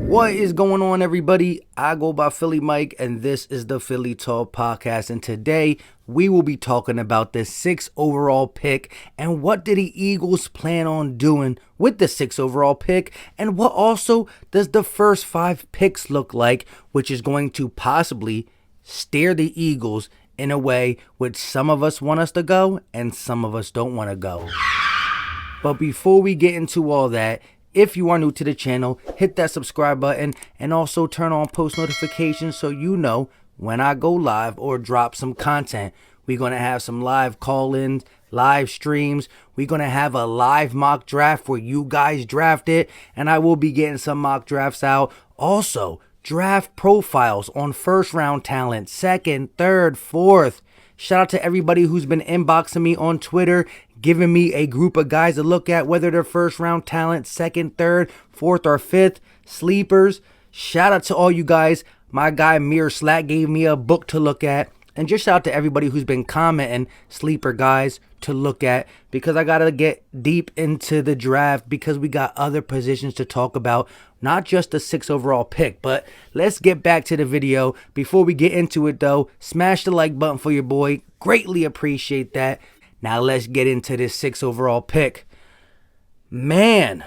What is going on, everybody? I go by Philly Mike, and this is the Philly Talk Podcast. And today we will be talking about the 6th overall pick and what did the Eagles plan on doing with the 6th overall pick, and what also does the first 5 picks look like, which is going to possibly steer the Eagles in a way which some of us want us to go and some of us don't want to go. But before we get into all that, if you are new to the channel, hit that subscribe button and also turn on post notifications so you know when I go live or drop some content. We're going to have some live call-ins, live streams. We're going to have a live mock draft where you guys draft it, and I will be getting some mock drafts out. Also, draft profiles on first round talent, second, third, fourth. Shout out to everybody who's been inboxing me on Twitter, giving me a group of guys to look at, whether they're first round talent, second, third, fourth, or fifth, sleepers. Shout out to all you guys. My guy Mir Slack gave me a book to look at. And just shout out to everybody who's been commenting sleeper guys to look at, because I got to get deep into the draft because we got other positions to talk about, not just the 6th overall pick. But let's get back to the video. Before we get into it though, smash the like button for your boy. Greatly appreciate that. Now let's get into this 6th overall pick. Man,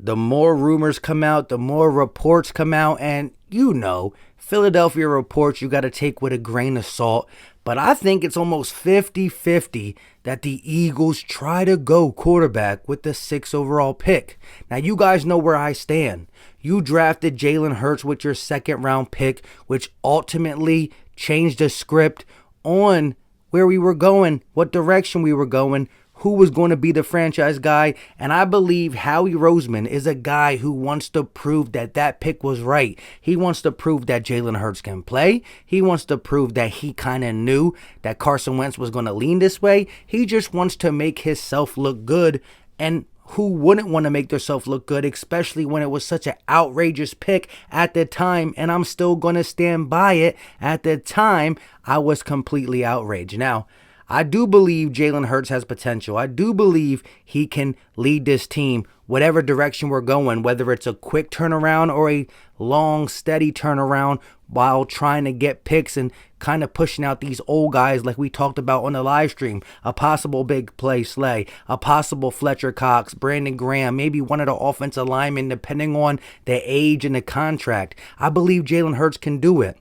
the more rumors come out, the more reports come out, and you know, Philadelphia reports you got to take with a grain of salt. But I think it's almost 50-50 that the Eagles try to go quarterback with the 6th overall pick. Now, you guys know where I stand. You drafted Jalen Hurts with your 2nd round pick, which ultimately changed the script on where we were going, what direction we were going, who was going to be the franchise guy. And I believe Howie Roseman is a guy who wants to prove that that pick was right. He wants to prove that Jalen Hurts can play. He wants to prove that he kind of knew that Carson Wentz was going to lean this way. He just wants to make himself look good. And who wouldn't want to make themselves look good, especially when it was such an outrageous pick at the time? And I'm still going to stand by it. At the time, I was completely outraged. Now, I do believe Jalen Hurts has potential. I do believe he can lead this team whatever direction we're going, whether it's a quick turnaround or a long, steady turnaround while trying to get picks and kind of pushing out these old guys like we talked about on the live stream. A possible big play Slay, a possible Fletcher Cox, Brandon Graham, maybe one of the offensive linemen, depending on the age and the contract. I believe Jalen Hurts can do it.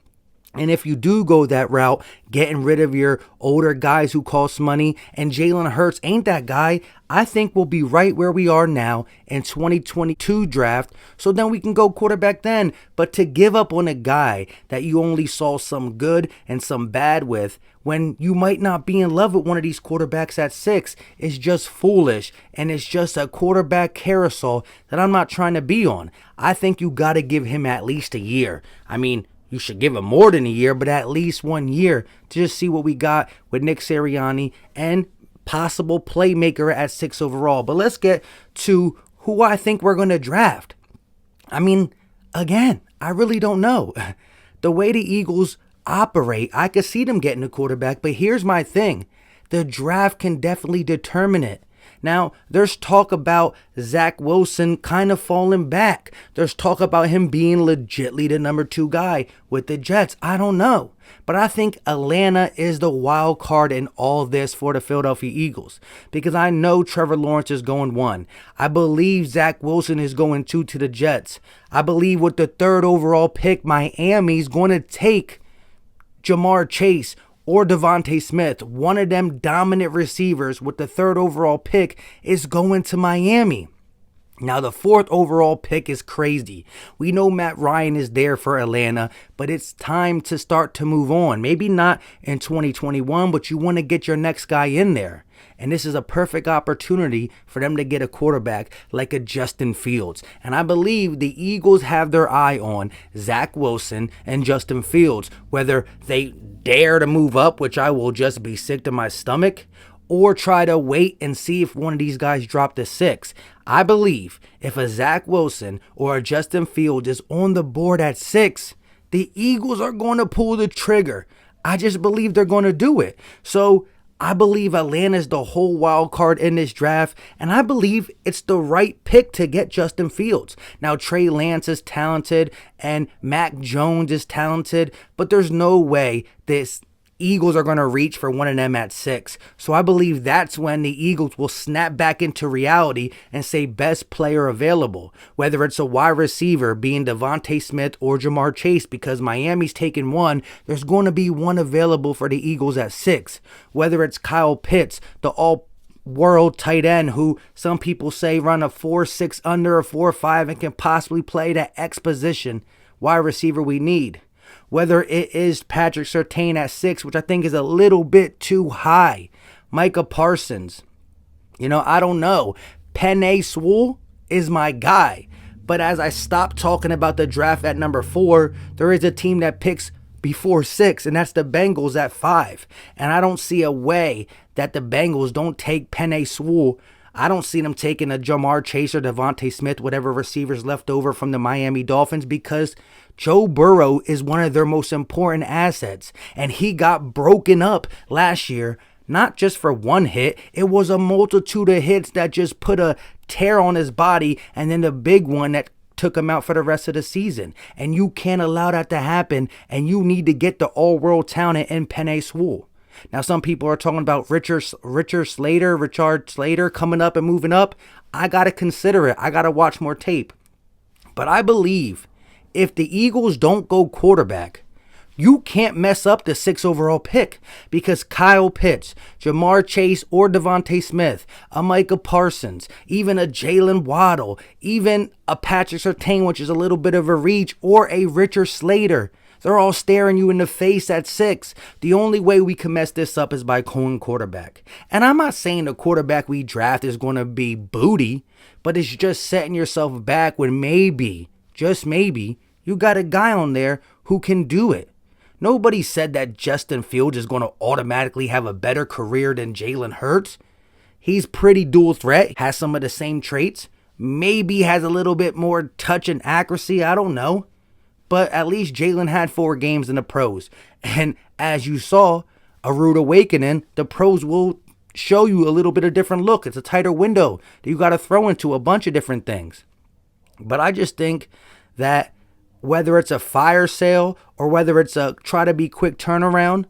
And if you do go that route, getting rid of your older guys who cost money, and Jalen Hurts ain't that guy, I think we'll be right where we are now in 2022 draft. So then we can go quarterback then. But to give up on a guy that you only saw some good and some bad with, when you might not be in love with one of these quarterbacks at 6, is just foolish. And it's just a quarterback carousel that I'm not trying to be on. I think you got to give him at least a year. I mean, you should give him more than a year, but at least 1 year to just see what we got with Nick Sirianni and possible playmaker at 6 overall. But let's get to who I think we're going to draft. I mean, again, I really don't know. The way the Eagles operate, I could see them getting a quarterback, but here's my thing. The draft can definitely determine it. Now, there's talk about Zach Wilson kind of falling back. There's talk about him being legitly the number 2 guy with the Jets. I don't know. But I think Atlanta is the wild card in all of this for the Philadelphia Eagles, because I know Trevor Lawrence is going 1. I believe Zach Wilson is going 2 to the Jets. I believe with the 3rd overall pick, Miami's going to take Jamar Chase or Devontae Smith. One of them dominant receivers with the 3rd overall pick is going to Miami. Now, the 4th overall pick is crazy. We know Matt Ryan is there for Atlanta, but it's time to start to move on. Maybe not in 2021, but you want to get your next guy in there. And this is a perfect opportunity for them to get a quarterback like a Justin Fields. And I believe the Eagles have their eye on Zach Wilson and Justin Fields, whether they dare to move up, which I will just be sick to my stomach, or try to wait and see if one of these guys drop to 6. I believe if a Zach Wilson or a Justin Fields is on the board at 6, the Eagles are going to pull the trigger. I just believe they're going to do it. So I believe Atlanta's the whole wild card in this draft, and I believe it's the right pick to get Justin Fields. Now, Trey Lance is talented, and Mac Jones is talented, but there's no way this Eagles are going to reach for one of them at 6. So I believe that's when the Eagles will snap back into reality and say best player available. Whether it's a wide receiver being Devontae Smith or Jamar Chase, because Miami's taken one, there's going to be one available for the Eagles at 6. Whether it's Kyle Pitts, the all-world tight end who some people say run a 4.6 under a 4.5 and can possibly play that X position wide receiver we need. Whether it is Patrick Surtain at 6, which I think is a little bit too high. Micah Parsons. I don't know. Penei Sewell is my guy. But as I stop talking about the draft at number 4, there is a team that picks before 6, and that's the Bengals at 5. And I don't see a way that the Bengals don't take Penei Sewell. I don't see them taking a Jamar Chase or Devontae Smith, whatever receivers left over from the Miami Dolphins, because Joe Burrow is one of their most important assets. And he got broken up last year, not just for one hit. It was a multitude of hits that just put a tear on his body, and then the big one that took him out for the rest of the season. And you can't allow that to happen, and you need to get the all-world talent in Penei Sewell. Now, some people are talking about Richard Slater coming up and moving up. I got to consider it. I got to watch more tape. But I believe if the Eagles don't go quarterback, you can't mess up the 6th overall pick, because Kyle Pitts, Jamar Chase or Devontae Smith, a Micah Parsons, even a Jalen Waddle, even a Patrick Surtain, which is a little bit of a reach, or a Richard Slater, they're all staring you in the face at 6. The only way we can mess this up is by going quarterback. And I'm not saying the quarterback we draft is going to be booty, but it's just setting yourself back when maybe, just maybe, you got a guy on there who can do it. Nobody said that Justin Fields is going to automatically have a better career than Jalen Hurts. He's pretty dual threat, has some of the same traits, maybe has a little bit more touch and accuracy, I don't know. But at least Jalen had 4 games in the pros. And as you saw, a rude awakening, the pros will show you a little bit of different look. It's a tighter window that you got to throw into a bunch of different things. But I just think that whether it's a fire sale or whether it's a try to be quick turnaround,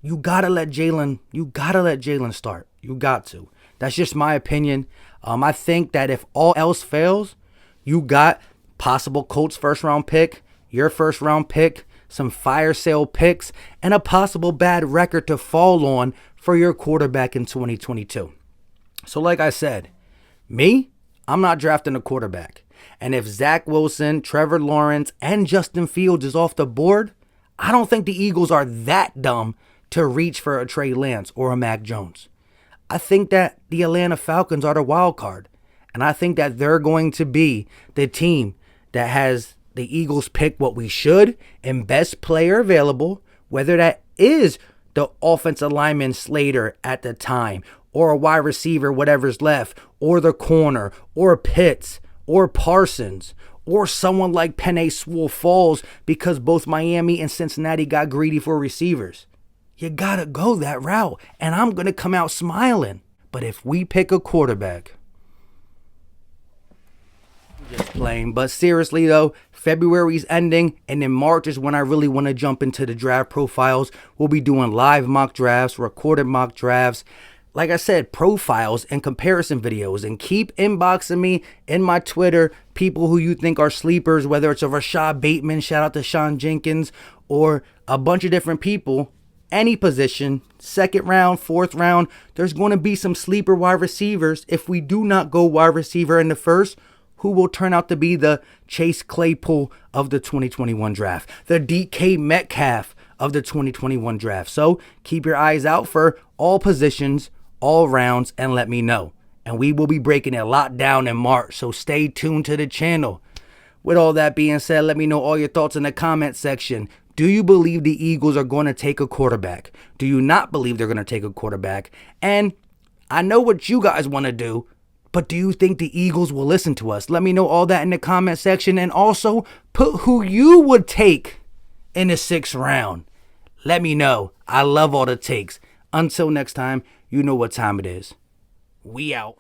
you got to let Jalen start. You got to. That's just my opinion. I think that if all else fails, you got possible Colts first round pick, your first round pick, some fire sale picks, and a possible bad record to fall on for your quarterback in 2022. So like I said, I'm not drafting a quarterback. And if Zach Wilson, Trevor Lawrence, and Justin Fields is off the board, I don't think the Eagles are that dumb to reach for a Trey Lance or a Mac Jones. I think that the Atlanta Falcons are the wild card. And I think that they're going to be the team that has the Eagles pick what we should and best player available, whether that is the offensive lineman Slater at the time, or a wide receiver, whatever's left, or the corner, or Pitts, or Parsons, or someone like Penei Sewell falls because both Miami and Cincinnati got greedy for receivers. You gotta go that route, and I'm gonna come out smiling. But if we pick a quarterback, just playing. But seriously though, February's ending, and in March is when I really want to jump into the draft profiles. We'll be doing live mock drafts, recorded mock drafts, like I said, profiles and comparison videos. And keep inboxing me in my Twitter, people who you think are sleepers, whether it's a Rashad Bateman, shout out to Sean Jenkins, or a bunch of different people. Any position, 2nd round, 4th round, there's going to be some sleeper wide receivers. If we do not go wide receiver in the first, who will turn out to be the Chase Claypool of the 2021 draft, the DK Metcalf of the 2021 draft. So keep your eyes out for all positions, all rounds, and let me know. And we will be breaking a lot down in March, so stay tuned to the channel. With all that being said, let me know all your thoughts in the comment section. Do you believe the Eagles are going to take a quarterback? Do you not believe they're going to take a quarterback? And I know what you guys want to do, but do you think the Eagles will listen to us? Let me know all that in the comment section. And also, put who you would take in the 6th round. Let me know. I love all the takes. Until next time, you know what time it is. We out.